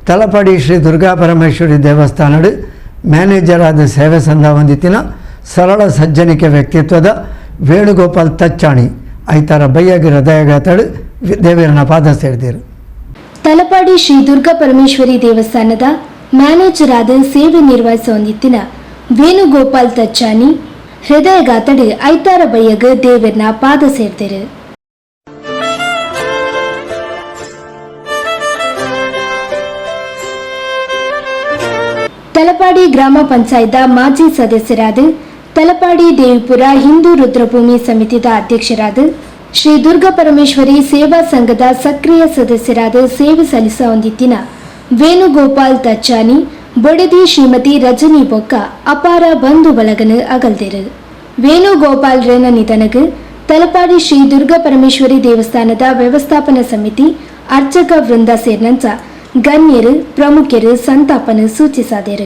ತಲಪಾಡಿ ಶ್ರೀ ದುರ್ಗಾ ಪರಮೇಶ್ವರಿ ದೇವಸ್ಥಾನದ ಮ್ಯಾನೇಜರ್ ಆದ ಸೇವೆ ಸಂದ ಹೊಂದಿತ್ತಿನ ಸರಳ ಸಜ್ಜನಿಕೆ ವ್ಯಕ್ತಿತ್ವದ ವೇಣುಗೋಪಾಲ್ ತಚ್ಚಾಣಿ ಐತಾರ ಬಯ್ಯಾಗಿ ಹೃದಯಗಾತಡು ದೇವರನ್ನ ಪಾದ ಸೇರಿದರು. ತಲಪಾಡಿ ಶ್ರೀ ದುರ್ಗಾ ಪರಮೇಶ್ವರಿ ದೇವಸ್ಥಾನದ ಮ್ಯಾನೇಜರ್ ಆದ ಸೇವೆ ನಿರ್ವಹಿಸ ಹೊಂದಿತ್ತಿನ ವೇಣುಗೋಪಾಲ್ ತಚ್ಚಾಣಿ ಹೃದಯಗಾತಡು ಐತಾರ ಬಯ್ಯಗ ದೇವರನ್ನ ಪಾದ ಸೇರಿದರು. ತಲಪಾಡಿ ಗ್ರಾಮ ಪಂಚಾಯತ್ ಮಾಜಿ ಸದಸ್ಯರಾದ ತಲಪಾಡಿ ದೇವಿಪುರ ಹಿಂದೂ ರುದ್ರಭೂಮಿ ಸಮಿತಿದ ಅಧ್ಯಕ್ಷರಾದ ಶ್ರೀ ದುರ್ಗಾ ಪರಮೇಶ್ವರಿ ಸೇವಾ ಸಂಘದ ಸಕ್ರಿಯ ಸದಸ್ಯರಾದ ಸೇವೆ ಸಲ್ಲಿಸ ಹೊಂದಿತ್ತಿನ ವೇಣುಗೋಪಾಲ್ ತಚ್ಚಾನಿ ಬೊಡೆದಿ ಶ್ರೀಮತಿ ರಜನಿ ಬೊಕ್ಕ ಅಪಾರ ಬಂಧು ಬಳಗನ ಅಗಲ್ದರು. ವೇಣುಗೋಪಾಲ್ರನ ನಿಧನಗೆ ತಲಪಾಡಿ ಶ್ರೀ ದುರ್ಗಾ ಪರಮೇಶ್ವರಿ ದೇವಸ್ಥಾನದ ವ್ಯವಸ್ಥಾಪನಾ ಸಮಿತಿ ಅರ್ಚಕ ವೃಂದ ಸೇರಿದಂತೆ ಗಣ್ಯರು ಪ್ರಮುಖರು ಸಂತಾಪನ ಸೂಚಿಸಿದರು.